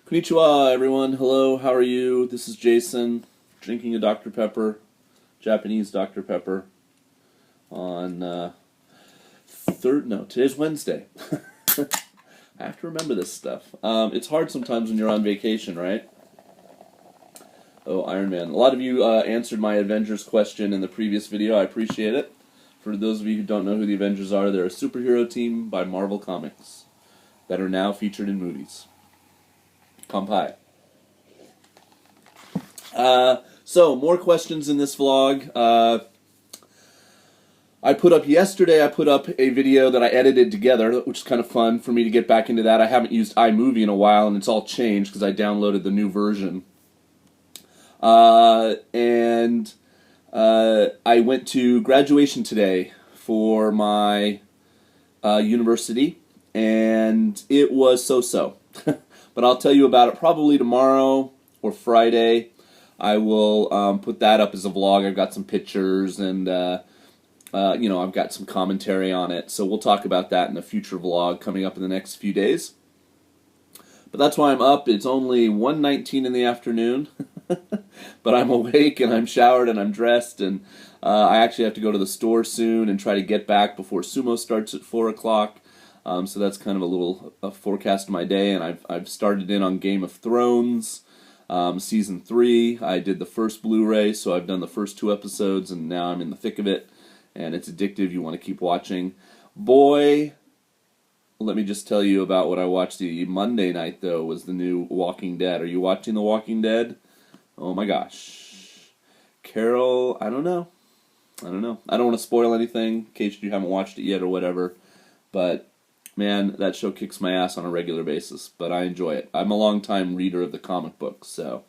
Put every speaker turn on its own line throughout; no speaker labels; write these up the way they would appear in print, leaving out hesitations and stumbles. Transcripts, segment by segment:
Konnichiwa, everyone. Hello, how are you? This is Jason, drinking a Dr. Pepper, Japanese Dr. Pepper, on today's Wednesday. I have to remember this stuff. It's hard sometimes when you're on vacation, right? Oh, Iron Man. A lot of you answered my Avengers question in the previous video. I appreciate it. For those of you who don't know who the Avengers are, they're a superhero team by Marvel Comics that are now featured in movies. Kampai. So, more questions in this vlog. Yesterday I put up a video that I edited together, which is kind of fun for me to get back into that. I haven't used iMovie in a while, and it's all changed because I downloaded the new version. I went to graduation today for my university, and it was so-so. But I'll tell you about it probably tomorrow or Friday. I will put that up as a vlog. I've got some pictures and, I've got some commentary on it. So we'll talk about that in a future vlog coming up in the next few days. But that's why I'm up. It's only 1:19 in the afternoon. But I'm awake and I'm showered and I'm dressed. And I actually have to go to the store soon and try to get back before sumo starts at 4 o'clock. So that's kind of a forecast of my day, and I've started in on Game of Thrones, Season 3. I did the first Blu-ray, so I've done the first 2 episodes, and now I'm in the thick of it, and it's addictive. You want to keep watching. Boy, let me just tell you about what I watched the Monday night, though, was the new Walking Dead. Are you watching The Walking Dead? Oh my gosh. Carol, I don't know. I don't want to spoil anything in case you haven't watched it yet or whatever, but man, that show kicks my ass on a regular basis, but I enjoy it. I'm a long-time reader of the comic books, so.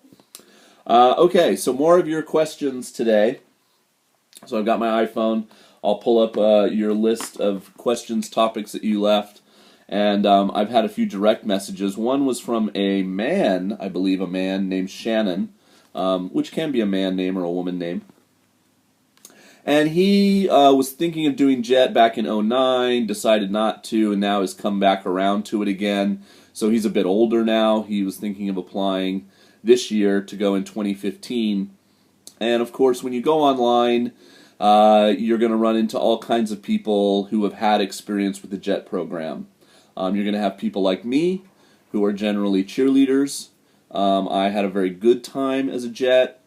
Okay, so more of your questions today. So I've got my iPhone. I'll pull up your list of questions, topics that you left, and I've had a few direct messages. One was from a man, I believe a man named Shannon, which can be a man name or a woman name. And he was thinking of doing JET back in 2009, decided not to, and now has come back around to it again. So he's a bit older now. He was thinking of applying this year to go in 2015. And of course, when you go online, you're going to run into all kinds of people who have had experience with the JET program. You're going to have people like me, who are generally cheerleaders. I had a very good time as a JET.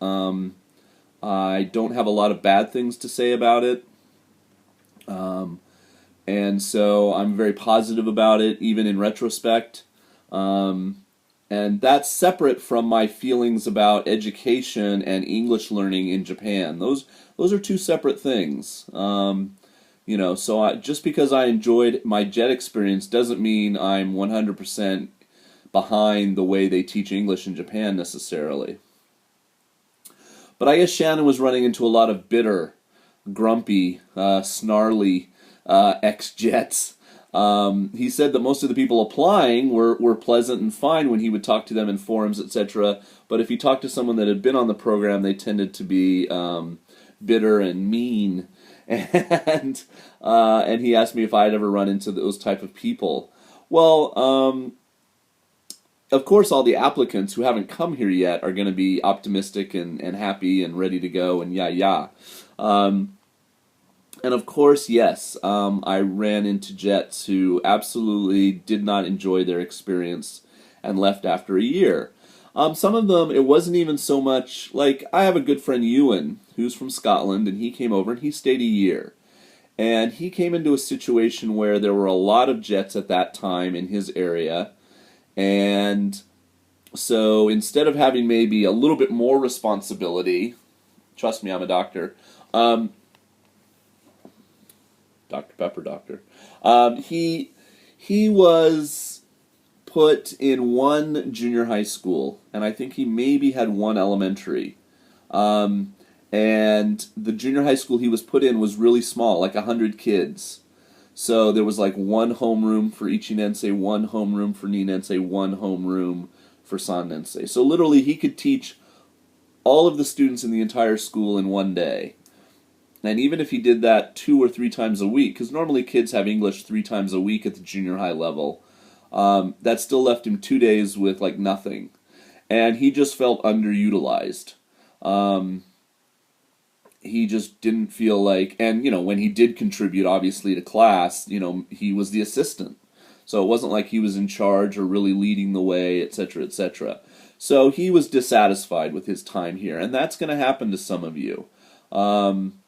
I don't have a lot of bad things to say about it, and so I'm very positive about it, even in retrospect, and that's separate from my feelings about education and English learning in Japan. Those are two separate things, so just because I enjoyed my JET experience doesn't mean I'm 100% behind the way they teach English in Japan necessarily. But I guess Shannon was running into a lot of bitter, grumpy, snarly ex-Jets. He said that most of the people applying were pleasant and fine when he would talk to them in forums, etc. But if he talked to someone that had been on the program, they tended to be bitter and mean. And he asked me if I had ever run into those type of people. Well, of course, all the applicants who haven't come here yet are going to be optimistic and happy and ready to go and And of course, yes, I ran into Jets who absolutely did not enjoy their experience and left after a year. Some of them, it wasn't even so much, like, I have a good friend, Ewan, who's from Scotland, and he came over and he stayed a year. And he came into a situation where there were a lot of Jets at that time in his area. And so instead of having maybe a little bit more responsibility, trust me, I'm a doctor, Dr. Pepper doctor, he was put in one junior high school, and I think he maybe had one elementary. And the junior high school he was put in was really small, like 100 kids. So there was like one homeroom for Ichinensei, one homeroom for Ninensei, one homeroom for Sannensei. So literally he could teach all of the students in the entire school in one day. And even if he did that 2 or 3 times a week, because normally kids have English 3 times a week at the junior high level, That still left him 2 days with like nothing, and he just felt underutilized. Um, he just didn't feel like, and when he did contribute, obviously to class, he was the assistant, so it wasn't like he was in charge or really leading the way, etc., etc. So he was dissatisfied with his time here, and that's going to happen to some of you. Um,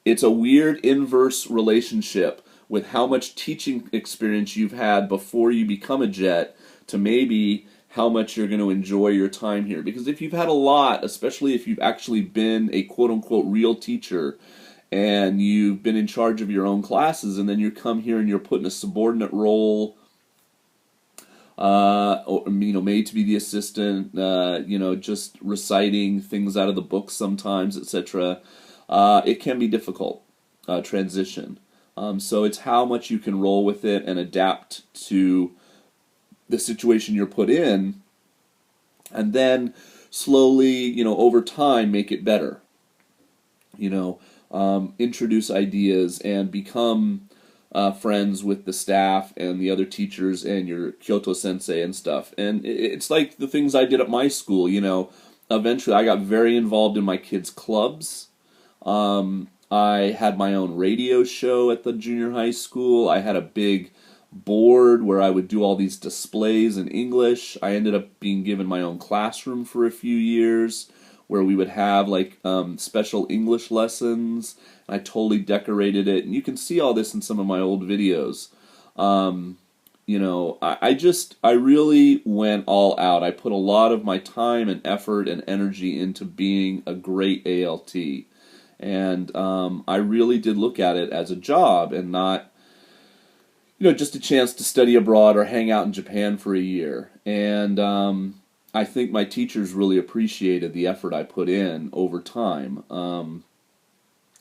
it's a weird inverse relationship with how much teaching experience you've had before you become a jet to maybe how much you're going to enjoy your time here. Because if you've had a lot, especially if you've actually been a quote-unquote real teacher and you've been in charge of your own classes, and then you come here and you're put in a subordinate role, or made to be the assistant, just reciting things out of the book sometimes, etc. It can be difficult transition. So it's how much you can roll with it and adapt to the situation you're put in, and then slowly, over time, make it better. Introduce ideas and become friends with the staff and the other teachers and your Kyoto sensei and stuff. And it's like the things I did at my school. Eventually I got very involved in my kids' clubs. I had my own radio show at the junior high school. I had a big board where I would do all these displays in English. I ended up being given my own classroom for a few years where we would have like special English lessons. I totally decorated it, and you can see all this in some of my old videos. I really went all out. I put a lot of my time and effort and energy into being a great ALT. And I really did look at it as a job and not, just a chance to study abroad or hang out in Japan for a year. And I think my teachers really appreciated the effort I put in over time.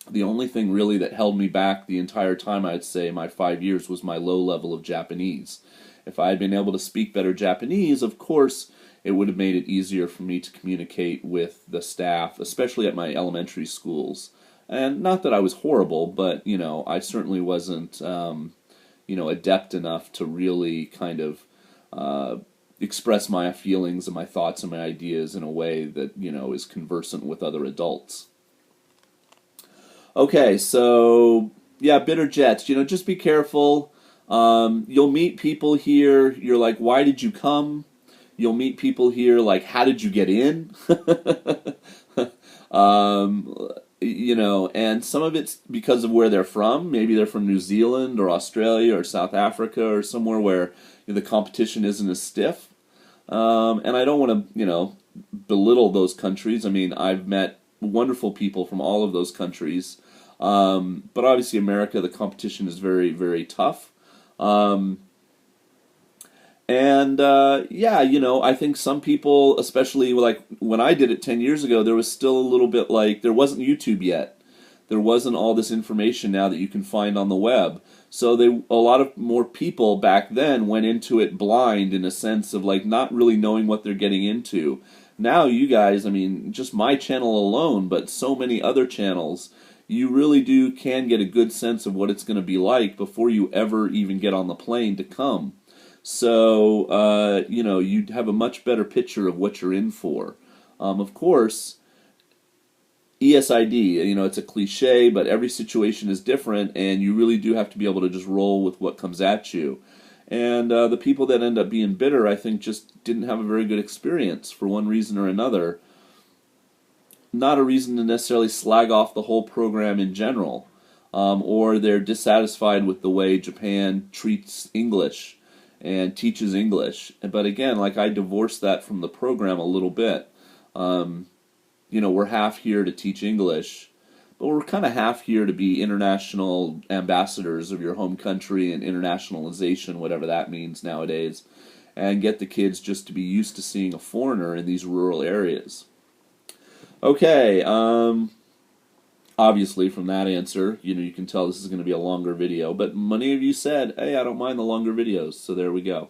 The only thing really that held me back the entire time, I'd say, my 5 years, was my low level of Japanese. If I had been able to speak better Japanese, of course, it would have made it easier for me to communicate with the staff, especially at my elementary schools. And not that I was horrible, but, I certainly wasn't, adept enough to really kind of express my feelings and my thoughts and my ideas in a way that, is conversant with other adults. Okay, so, yeah, bitter jets. Just be careful. You'll meet people here. You're like, why did you come? You'll meet people here like, how did you get in? And some of it's because of where they're from. Maybe they're from New Zealand or Australia or South Africa or somewhere where the competition isn't as stiff. And I don't want to, belittle those countries. I mean, I've met wonderful people from all of those countries. But obviously America, the competition is very, very tough. I think some people, especially like when I did it 10 years ago, there was still a little bit like, there wasn't YouTube yet. There wasn't all this information now that you can find on the web. So a lot of more people back then went into it blind, in a sense of like not really knowing what they're getting into. Now you guys, I mean, just my channel alone, but so many other channels, you really can get a good sense of what it's going to be like before you ever even get on the plane to come. So, you'd have a much better picture of what you're in for. Of course, ESID, it's a cliche, but every situation is different, and you really do have to be able to just roll with what comes at you. And the people that end up being bitter, I think, just didn't have a very good experience for one reason or another. Not a reason to necessarily slag off the whole program in general, or they're dissatisfied with the way Japan treats English and teaches English. But again, like, I divorced that from the program a little bit. We're half here to teach English, but we're kind of half here to be international ambassadors of your home country and internationalization, whatever that means nowadays, and get the kids just to be used to seeing a foreigner in these rural areas. Okay, obviously from that answer, you can tell this is going to be a longer video, but many of you said, hey, I don't mind the longer videos, so there we go.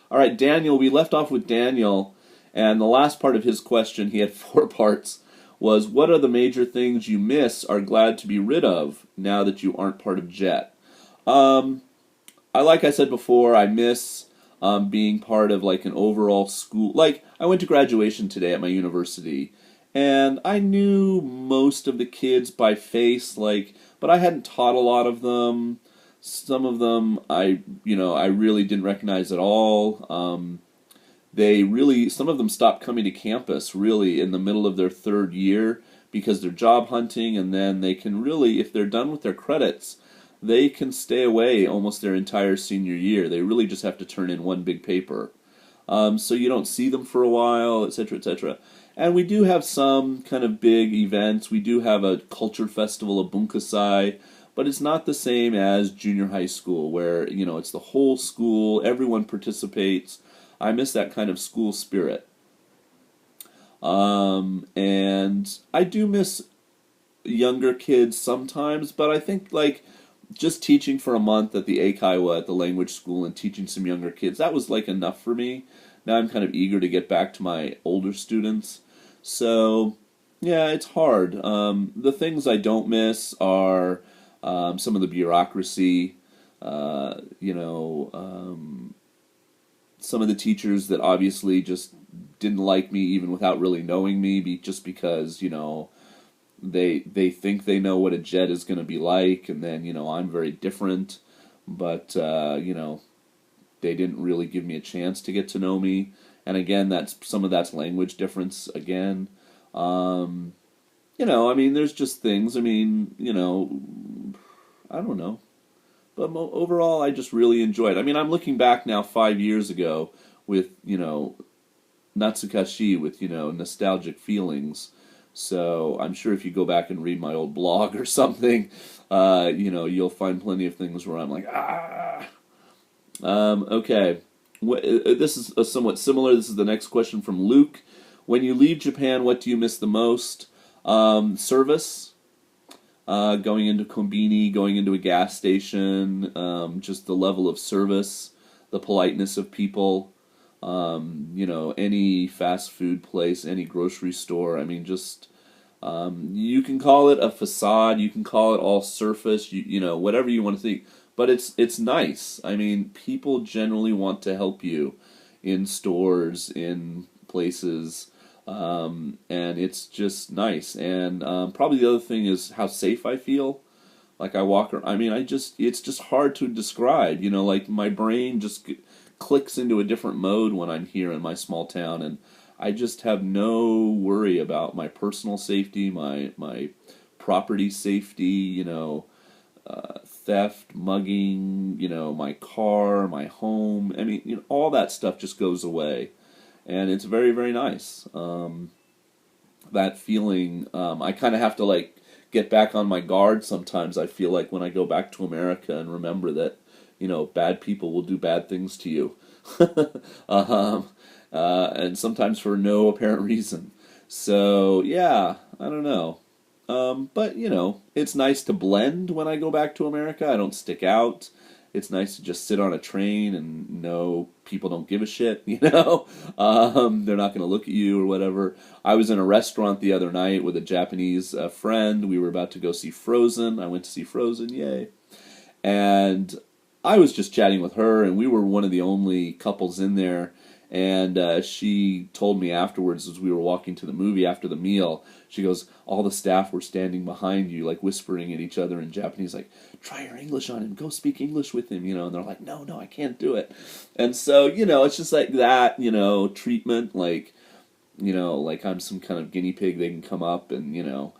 All right, Daniel, we left off with Daniel, and the last part of his question, he had 4 parts, was what are the major things you miss, are glad to be rid of, now that you aren't part of JET? Like I said before, I miss being part of like an overall school. Like I went to graduation today at my university, and I knew most of the kids by face, like, but I hadn't taught a lot of them. Some of them I really didn't recognize at all. Some of them stopped coming to campus really in the middle of their third year because they're job hunting, and then they can really, if they're done with their credits, they can stay away almost their entire senior year. They really just have to turn in one big paper. So you don't see them for a while, etc., etc. And we do have some kind of big events. We do have a culture festival, a bunkasai, but it's not the same as junior high school where, it's the whole school, everyone participates. I miss that kind of school spirit. And I do miss younger kids sometimes, but I think like just teaching for a month at the Eikaiwa at the language school and teaching some younger kids, that was like enough for me. Now I'm kind of eager to get back to my older students. So, yeah, it's hard. The things I don't miss are some of the bureaucracy, some of the teachers that obviously just didn't like me even without really knowing me, just because, they think they know what a jet is going to be like, and then, I'm very different, but, they didn't really give me a chance to get to know me. And again, some of that's language difference again. There's just things, I don't know. But overall, I just really enjoyed it. I'm looking back now 5 years ago with, Natsukashi, with, nostalgic feelings. So I'm sure if you go back and read my old blog or something, you'll find plenty of things where I'm like, ah. Okay. This is somewhat similar. This is the next question from Luke. When you leave Japan, what do you miss the most? Service. Going into Konbini, going into a gas station, just the level of service, the politeness of people, any fast food place, any grocery store. You can call it a facade, you can call it all surface, whatever you want to think, but it's nice. People generally want to help you in stores, in places. And it's just nice. And probably the other thing is how safe I feel. Like I walk around, it's just hard to describe. Like my brain just clicks into a different mode when I'm here in my small town, and I just have no worry about my personal safety, my property safety, theft, mugging, my car, my home. All that stuff just goes away. And it's very, very nice. That feeling, I kind of have to get back on my guard sometimes. I feel like when I go back to America and remember that, bad people will do bad things to you. And sometimes for no apparent reason. So, yeah, I don't know. But, it's nice to blend when I go back to America. I don't stick out. It's nice to just sit on a train and know people don't give a shit, They're not going to look at you or whatever. I was in a restaurant the other night with a Japanese friend. We were about to go see Frozen. I went to see Frozen, yay. And I was just chatting with her, and we were one of the only couples in there. And she told me afterwards, as we were walking to the movie after the meal, she goes, all the staff were standing behind you, whispering at each other in Japanese, try your English on him, go speak English with him, and they're like, no, I can't do it. And so, it's just like that, treatment, like I'm some kind of guinea pig, they can come up and,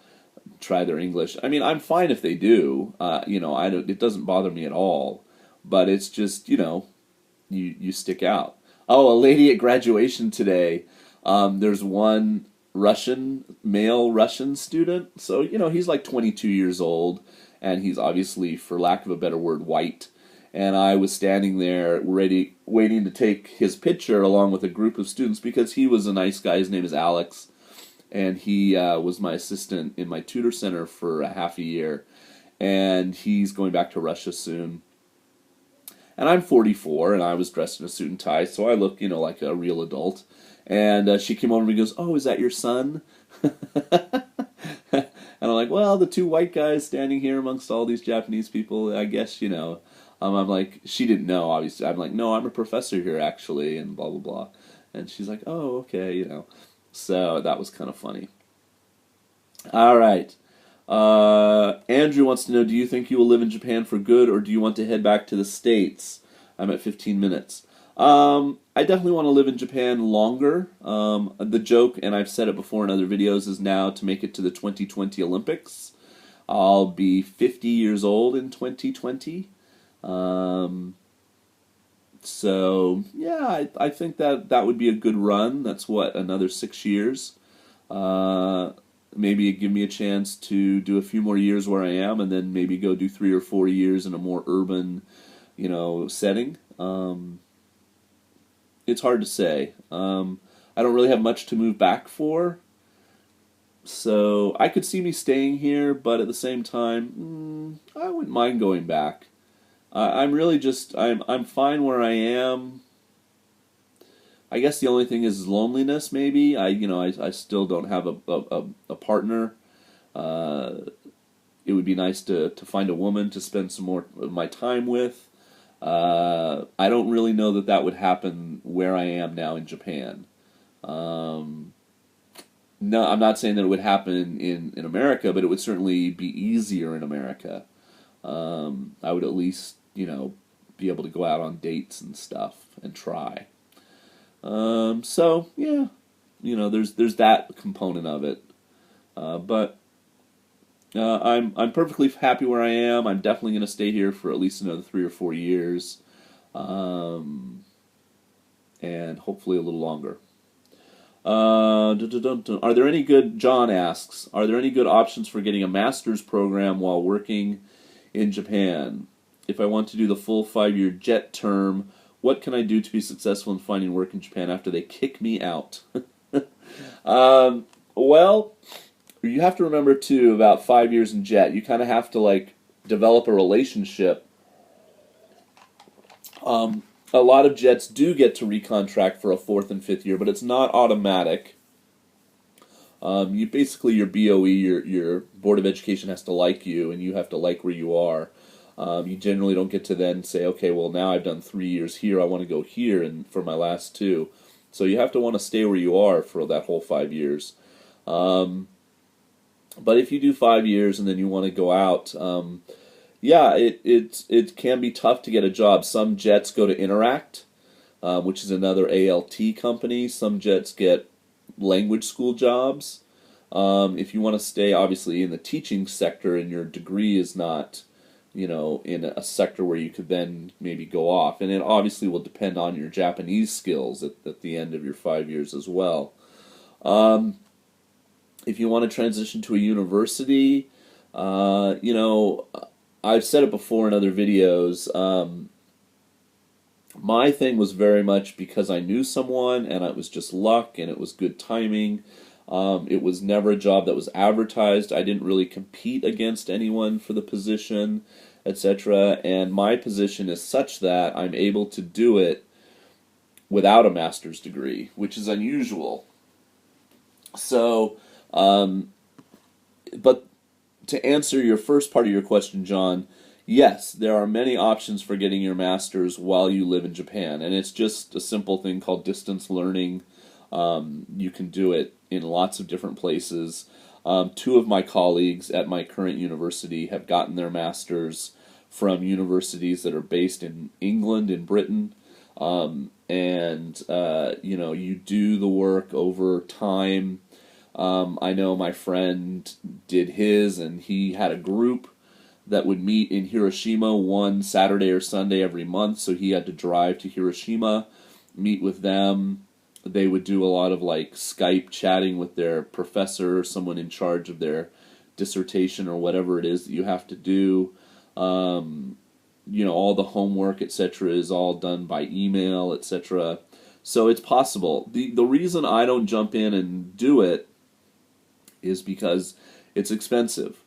try their English. I'm fine if they do, it doesn't bother me at all, but it's just, you stick out. Oh, a lady at graduation today. There's one male Russian student. So, he's like 22 years old, and he's obviously, for lack of a better word, white. And I was standing there waiting to take his picture along with a group of students because he was a nice guy. His name is Alex, and he was my assistant in my tutor center for a half a year. And he's going back to Russia soon. And I'm 44, and I was dressed in a suit and tie, so I look, like a real adult. And she came over and goes, oh, is that your son? And I'm like, well, the two white guys standing here amongst all these Japanese people, I guess, I'm like, she didn't know, obviously. I'm like, no, I'm a professor here, actually, and blah, blah, blah. And she's like, oh, okay, you know. So that was kind of funny. All right. Andrew wants to know, do you think you will live in Japan for good, or do you want to head back to the States? I'm at 15 minutes. I definitely want to live in Japan longer. The joke, and I've said it before in other videos, is now to make it to the 2020 Olympics. I'll be 50 years old in 2020. So, yeah, I think that would be a good run. That's what, another 6 years? Maybe give me a chance to do a few more years where I am, and then maybe go do 3 or 4 years in a more urban, setting. It's hard to say. I don't really have much to move back for, so I could see me staying here, but at the same time, I wouldn't mind going back. I'm really just I'm fine where I am. I guess the only thing is loneliness. Maybe I still don't have a partner. It would be nice to find a woman to spend some more of my time with. I don't really know that would happen where I am now in Japan. No, I'm not saying that it would happen in America, but it would certainly be easier in America. I would at least, be able to go out on dates and stuff and try. So yeah, there's that component of it. But I'm perfectly happy where I am. I'm definitely going to stay here for at least another 3 or 4 years, and hopefully a little longer. Are there any good? John asks, are there any good options for getting a master's program while working in Japan? If I want to do the full 5-year jet term, what can I do to be successful in finding work in Japan after they kick me out? Well, you have to remember, too, about 5 years in jet, you kind of have to, develop a relationship. A lot of jets do get to recontract for a 4th and 5th year, but it's not automatic. Your BOE, your Board of Education has to like you, and you have to like where you are. You generally don't get to then say, okay, well, now I've done 3 years here, I want to go here and for my last 2. So you have to want to stay where you are for that whole 5 years. But if you do 5 years and then you want to go out, it can be tough to get a job. Some jets go to Interact, which is another ALT company. Some jets get language school jobs. If you want to stay, obviously, in the teaching sector and your degree is not, in a sector where you could then maybe go off. And it obviously will depend on your Japanese skills at the end of your 5 years as well. If you want to transition to a university, I've said it before in other videos. My thing was very much because I knew someone, and it was just luck, and it was good timing. It was never a job that was advertised. I didn't really compete against anyone for the position, etc. And my position is such that I'm able to do it without a master's degree, which is unusual. So, but to answer your first part of your question, John, yes, there are many options for getting your master's while you live in Japan, and it's just a simple thing called distance learning. You can do it in lots of different places. 2 of my colleagues at my current university have gotten their masters from universities that are based in England and Britain. You do the work over time. I know my friend did his, and he had a group that would meet in Hiroshima one Saturday or Sunday every month, so he had to drive to Hiroshima, meet with them. They would do a lot of Skype chatting with their professor, or someone in charge of their dissertation or whatever it is that you have to do. All the homework, etc., is all done by email, etc. So it's possible. The reason I don't jump in and do it is because it's expensive.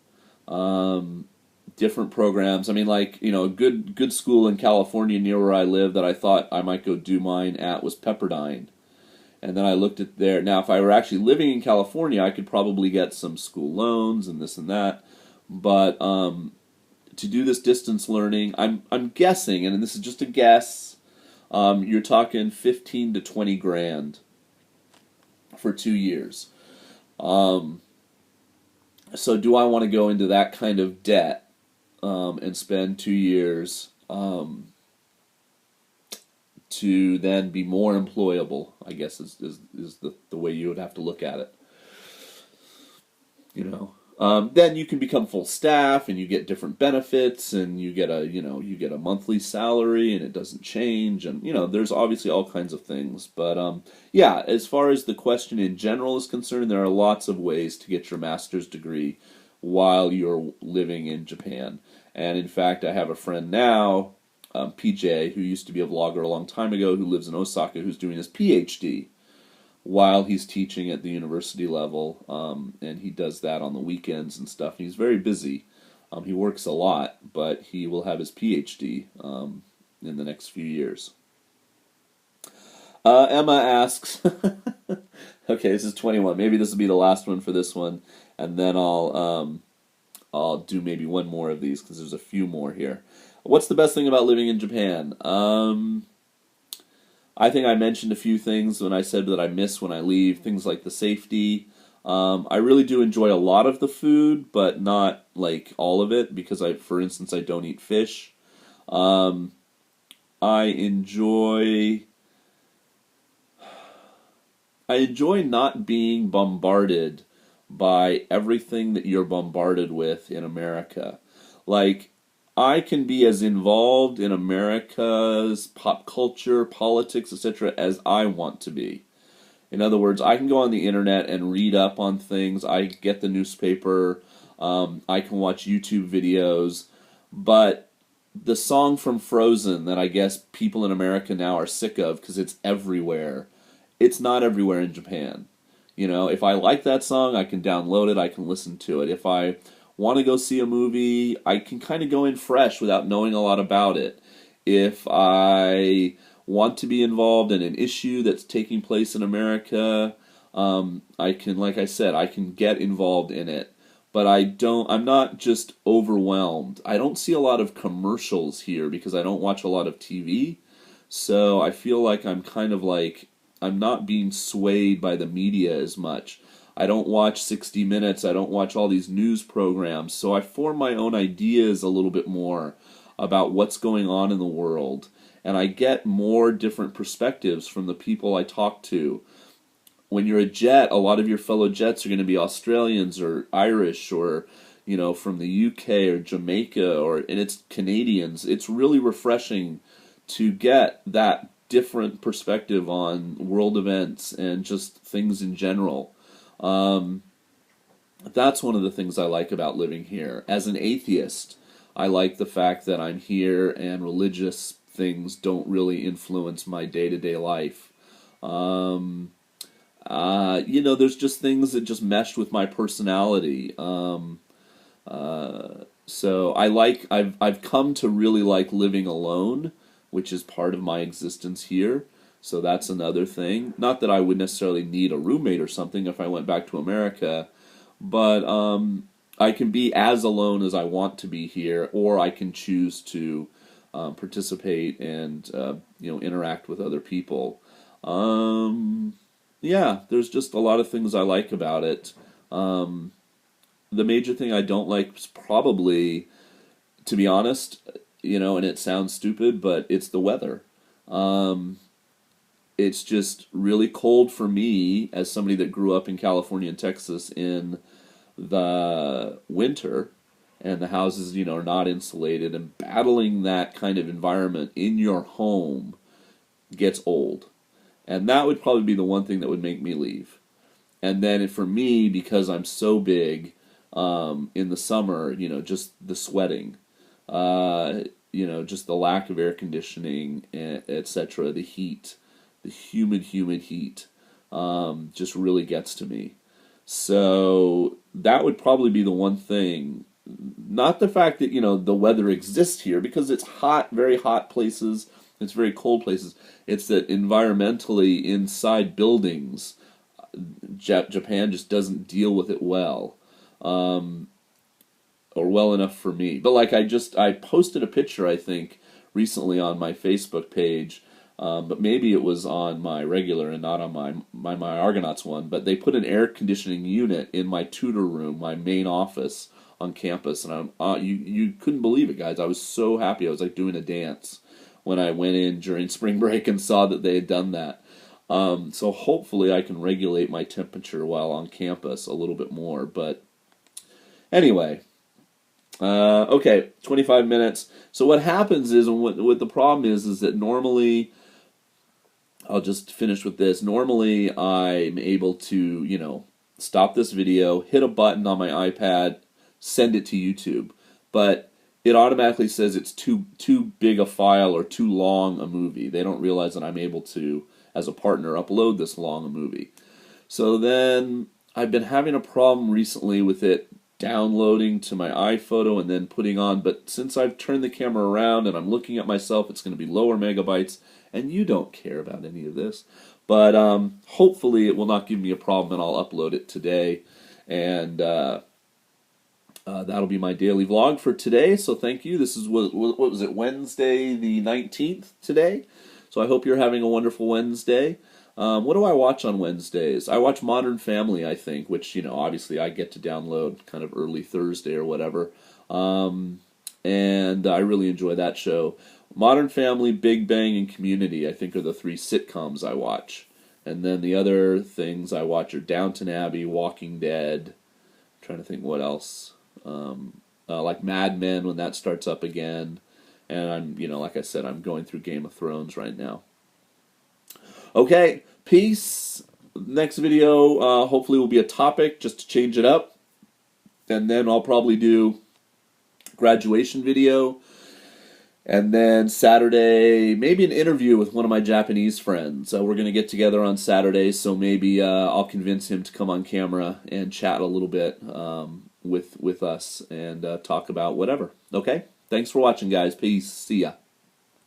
Different programs. I mean, a good school in California near where I live that I thought I might go do mine at was Pepperdine. And then I looked at there. Now, if I were actually living in California, I could probably get some school loans and this and that. But to do this distance learning, I'm guessing, and this is just a guess, you're talking 15 to 20 grand for 2 years. So do I want to go into that kind of debt and spend 2 years to then be more employable? I guess is the way you would have to look at it. You know. Then you can become full staff, and you get different benefits, and you get a monthly salary, and it doesn't change, and there's obviously all kinds of things. But yeah, as far as the question in general is concerned, there are lots of ways to get your master's degree while you're living in Japan. And in fact, I have a friend now, PJ, who used to be a vlogger a long time ago, who lives in Osaka, who's doing his PhD while he's teaching at the university level, and he does that on the weekends and stuff. He's very busy. He works a lot, but he will have his PhD in the next few years. Emma asks, okay, this is 21. Maybe this will be the last one for this one, and then I'll do maybe one more of these because there's a few more here. What's the best thing about living in Japan? I think I mentioned a few things when I said that I miss when I leave, things like the safety. I really do enjoy a lot of the food, but not like all of it, because for instance, I don't eat fish. I enjoy not being bombarded by everything that you're bombarded with in America. Like, I can be as involved in America's pop culture, politics, etc. as I want to be. In other words, I can go on the internet and read up on things. I get the newspaper. I can watch YouTube videos. But the song from Frozen that I guess people in America now are sick of because it's everywhere, it's not everywhere in Japan. If I like that song, I can download it. I can listen to it. If I want to go see a movie, I can kind of go in fresh without knowing a lot about it. If I want to be involved in an issue that's taking place in America, I can, like I said, I can get involved in it. But I'm not just overwhelmed. I don't see a lot of commercials here because I don't watch a lot of TV. So I feel like I'm kind of like, I'm not being swayed by the media as much. I don't watch 60 Minutes, I don't watch all these news programs, so I form my own ideas a little bit more about what's going on in the world, and I get more different perspectives from the people I talk to. When you're a Jet, a lot of your fellow Jets are going to be Australians or Irish or, from the UK or Jamaica, and it's Canadians. It's really refreshing to get that different perspective on world events and just things in general. That's one of the things I like about living here. As an atheist, I like the fact that I'm here and religious things don't really influence my day-to-day life. There's just things that just meshed with my personality. So I've come to really like living alone, which is part of my existence here. So that's another thing. Not that I would necessarily need a roommate or something if I went back to America, but I can be as alone as I want to be here, or I can choose to participate and interact with other people. Yeah, there's just a lot of things I like about it. The major thing I don't like is probably, to be honest, and it sounds stupid, but it's the weather. It's just really cold for me as somebody that grew up in California and Texas in the winter, and the houses, are not insulated, and battling that kind of environment in your home gets old. And that would probably be the one thing that would make me leave. And then for me, because I'm so big, in the summer, just the sweating, just the lack of air conditioning, etc., the heat, the humid heat, just really gets to me. So that would probably be the one thing. Not the fact that, the weather exists here, because it's hot, very hot places, it's very cold places. It's that environmentally inside buildings, Japan just doesn't deal with it well. or well enough for me. But like I posted a picture, I think, recently on my Facebook page, but maybe it was on my regular and not on my Myargonauts one. But they put an air conditioning unit in my tutor room, my main office on campus, and you couldn't believe it, guys. I was so happy. I was like doing a dance when I went in during spring break and saw that they had done that. So hopefully I can regulate my temperature while on campus a little bit more. But anyway, okay, 25 minutes. So what happens is, and what the problem is that normally, I'll just finish with this. Normally I'm able to, stop this video, hit a button on my iPad, send it to YouTube. But it automatically says it's too big a file or too long a movie. They don't realize that I'm able to, as a partner, upload this long a movie. So then I've been having a problem recently with it downloading to my iPhoto and then putting on, but since I've turned the camera around and I'm looking at myself, it's going to be lower megabytes, and you don't care about any of this. But hopefully it will not give me a problem, and I'll upload it today. And that'll be my daily vlog for today. So thank you. This is, what was it, Wednesday the 19th today? So I hope you're having a wonderful Wednesday. What do I watch on Wednesdays? I watch Modern Family, I think, which, obviously I get to download kind of early Thursday or whatever. And I really enjoy that show. Modern Family, Big Bang, and Community, I think, are the 3 sitcoms I watch. And then the other things I watch are Downton Abbey, Walking Dead. I'm trying to think what else. Like Mad Men when that starts up again. And I'm, like I said, I'm going through Game of Thrones right now. Okay, peace. Next video hopefully will be a topic just to change it up. And then I'll probably do graduation video. And then Saturday, maybe an interview with one of my Japanese friends. We're going to get together on Saturday, so maybe I'll convince him to come on camera and chat a little bit with us and talk about whatever. Okay? Thanks for watching, guys. Peace. See ya.